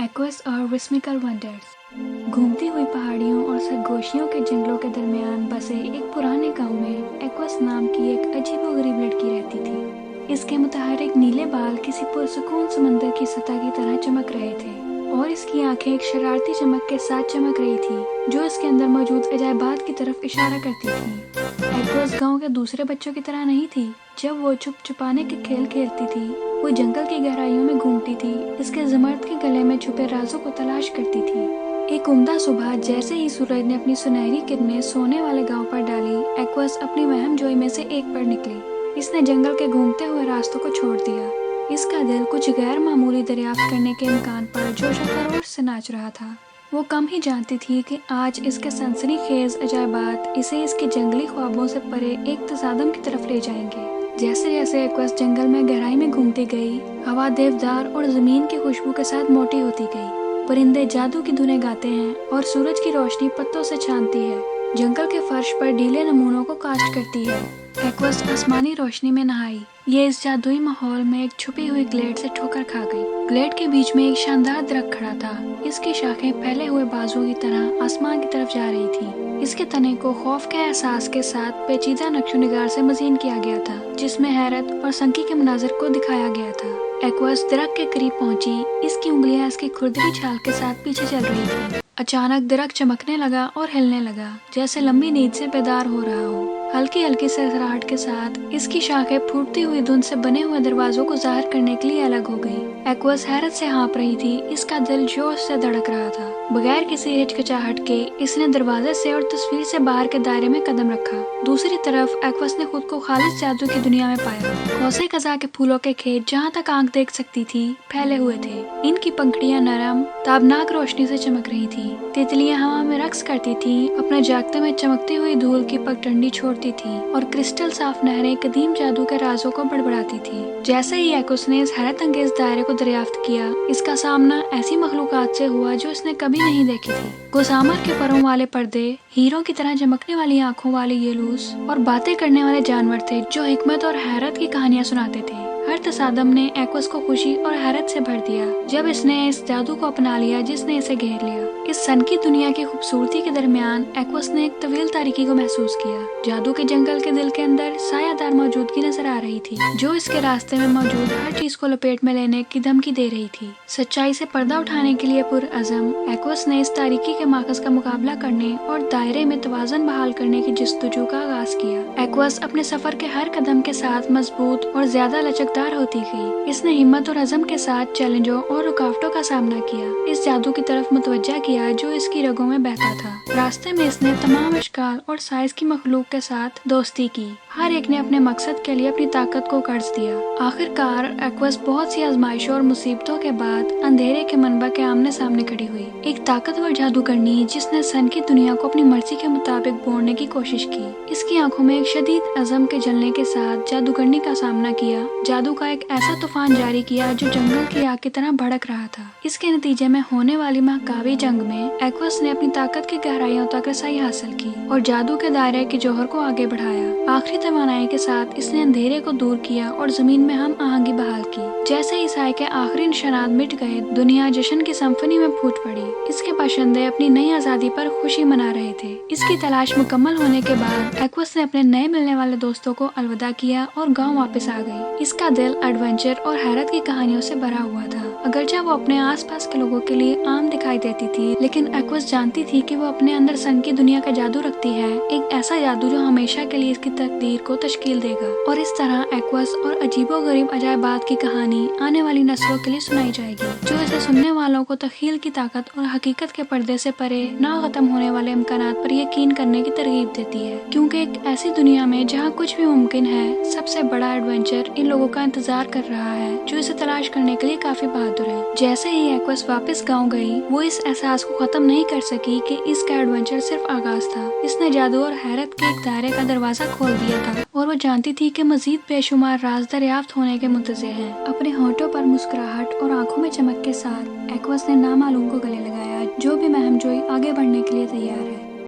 Aqueous और विस्मिकल wonders. घूमती हुई पहाड़ियों और सरगोशियों के जंगलों के दरमियान बसे एक पुराने गांव में एक्वस नाम की एक अजीबोगरीब लड़की रहती थी। इसके मुतहरिक नीले बाल किसी पुरसुकून समंदर की सतह की तरह चमक रहे थे और इसकी आंखें एक शरारती चमक के साथ चमक रही थी जो इसके अंदर मौजूद अजायबात की तरफ इशारा करती थी। एक्वस गांव के दूसरे बच्चों की तरह नहीं थी। जब वो छुप छुपाने के खेल खेलती थी, वो जंगल की गहराइयों में घूमती थी, इसके ज़मर्द के गले में छुपे राजों को तलाश करती थी। एक उम्दा सुबह जैसे ही सूरज ने अपनी सुनहरी किरणें सोने वाले गांव पर डाली, एक्वस अपनी वहम जोई में से एक पर निकली। इसने जंगल के घूमते हुए रास्तों को छोड़ दिया। इसका दिल कुछ गैर मामूली दरियाफ्त करने के इम्कान पर जोश खरोश से नाच रहा था। वो कम ही जानती थी कि आज इसके सनसनीखेज अजायबात इसे इसके जंगली ख्वाबों से परे एक तसादम की तरफ ले जाएंगे। जैसे जैसे एक्वस जंगल में गहराई में घूमती गई, हवा देवदार और जमीन की खुशबू के साथ मोटी होती गई। परिंदे जादू की धुनें गाते हैं और सूरज की रोशनी पत्तों से छानती है, जंगल के फर्श पर ढीले नमूनों को कास्ट करती है। एक्वस आसमानी रोशनी में नहाई। ये इस जादुई माहौल में एक छुपी हुई ग्लेड से ठोकर खा गई। ग्लेड के बीच में एक शानदार दरख्त खड़ा था। इसकी शाखें फैले हुए बाजुओं की तरह आसमान की तरफ जा रही थी। इसके तने को खौफ के एहसास के साथ पेचीदा नक्शो-निगार से मज़ीन किया गया था, जिसमें हैरत और संकी के मनाज़र को दिखाया गया था। एक्वस दरख्त के करीब पहुंची। इसकी उंगलियां इसकी खुरदरी छाल के साथ पीछे चल रही थी। अचानक दरख्त चमकने लगा और हिलने लगा, जैसे लंबी नींद से बेदार हो रहा हो। हल्की हल्की सरसराहट के साथ इसकी शाखें फूटती हुई धुंध से बने हुए दरवाजों को जाहिर करने के लिए अलग हो गई। एक्वस हैरत से हाँप रही थी। इसका दिल जोश से धड़क रहा था। बगैर किसी हिचकिचाहट के इसने दरवाजे से और तस्वीर से बाहर के दायरे में कदम रखा। दूसरी तरफ एक्वस ने खुद को खालिस जादू की दुनिया में पाया। कौसे कज़ा के फूलों के खेत जहाँ तक आंख देख सकती थी फैले हुए थे। इनकी पंखड़ियां नरम ताबनाक रोशनी से चमक रही थी। तितलियां हवा में रक्स करती थी, अपने जागते में चमकती हुई धूल की पगडंडी छोड़ती थी और क्रिस्टल साफ नहरें कदीम जादू के राजों को बड़बड़ाती थी। जैसे ही एक्वस ने इस हैरत अंगेज दायरे को दरियाफ्त किया, इसका सामना ऐसी मखलूकात से हुआ जो इसने कभी नहीं देखी थी। गुसामर के परों वाले पर्दे, हीरों की तरह चमकने वाली आंखों वाले येलूस और बातें करने वाले जानवर थे जो हिकमत और हैरत की कहानियां सुनाते थे। हर तसादम ने एक्वस को खुशी और हैरत से भर दिया जब इसने इस जादू को अपना लिया जिसने इसे घेर लिया। इस सन की दुनिया की खूबसूरती के दरमियान एक्वस ने एक तवील तारीकी को महसूस किया। जादू के जंगल के दिल के अंदर सायादार मौजूदगी नजर आ रही थी, जो इसके रास्ते में मौजूद हर चीज को लपेट में लेने की धमकी दे रही थी। सच्चाई से पर्दा उठाने के लिए पुरअज़म एक्वस ने इस तारीकी के माखज़ का मुकाबला करने और दायरे में तवाज़ुन बहाल करने की जस्तजू का आगाज किया। एक्वस अपने सफर के हर कदम के साथ मजबूत और ज्यादा लचकदार होती गई। इसने हिम्मत और अज़म के साथ चैलेंजों और रुकावटों का सामना किया, इस जादू की तरफ मुतवज्जा किया जो इसकी रगों में बहता था। रास्ते में इसने तमाम अशकाल और साइज की मखलूक के साथ दोस्ती की। हर एक ने अपने मकसद के लिए अपनी ताकत को कर्ज दिया। आखिरकार एक्वस बहुत सी आजमाइशों और मुसीबतों के बाद अंधेरे के मनबा के आमने सामने खड़ी हुई। एक ताकतवर जादूगरनी जिसने सन की दुनिया को अपनी मर्जी के मुताबिक बोड़ने की कोशिश की। इसकी आंखों में एक शदीद अज़म के जलने के साथ जादूगरनी का सामना किया। जादू का एक ऐसा तूफान जारी किया जो जंगल की आग की तरह भड़क रहा था। इसके नतीजे में होने वाली महाकावी जंग में एक्वस ने अपनी ताकत की गहराइयों तक रसाई हासिल की और जादू के दायरे के जौहर को आगे बढ़ाया। आखिरी तवानाई के साथ इसने अंधेरे को दूर किया और जमीन में हम आहंगी बहाल की। जैसे ही साए के आखिरी निशानात मिट गए, दुनिया जश्न की सिम्फनी में फूट पड़ी। इसके बाशिंदे अपनी नई आजादी पर खुशी मना रहे थे। इसकी तलाश मुकम्मल होने के बाद एक्वस ने अपने नए मिलने वाले दोस्तों को अलविदा किया और गाँव वापस आ गई। इसका दिल एडवेंचर और हैरत की कहानियों से भरा हुआ था। अगरचे वो अपने आसपास के लोगों के लिए आम दिखाई देती थी, लेकिन एक्वस जानती थी कि वो अपने अंदर सन की दुनिया का जादू रखती है, एक ऐसा जादू जो हमेशा के लिए इसकी तकदीर को तश्कील देगा। और इस तरह एक्वस और अजीबोगरीब अजायबात की कहानी आने वाली नस्लों के लिए सुनाई जाएगी, जो इसे सुनने वालों को तख़ील की ताकत और हकीकत के पर्दे से परे ना खत्म होने वाले इम्कानात पर यकीन करने की तरगीब देती है। क्योंकि एक ऐसी दुनिया में जहाँ कुछ भी मुमकिन है, सबसे बड़ा एडवेंचर इन लोगों का इंतजार कर रहा है जो इसे तलाश करने के लिए काफी बहादुर है। जैसे ही एक्वस वापस गाँव गई, वो इस एहसास को खत्म नहीं कर सकी कि इसका एडवेंचर सिर्फ आगाज था। इसने जादू और हैरत के एक दायरे का दरवाजा खोल दिया था और वो जानती थी कि मजीद बेशुमार राज दरियाफ्त होने के मुंतज़िर हैं। अपने होठों पर मुस्कुराहट और आंखों में चमक के साथ एक्वस ने नामालूम को गले लगाया, जो भी महम जोई आगे बढ़ने के लिए तैयार है।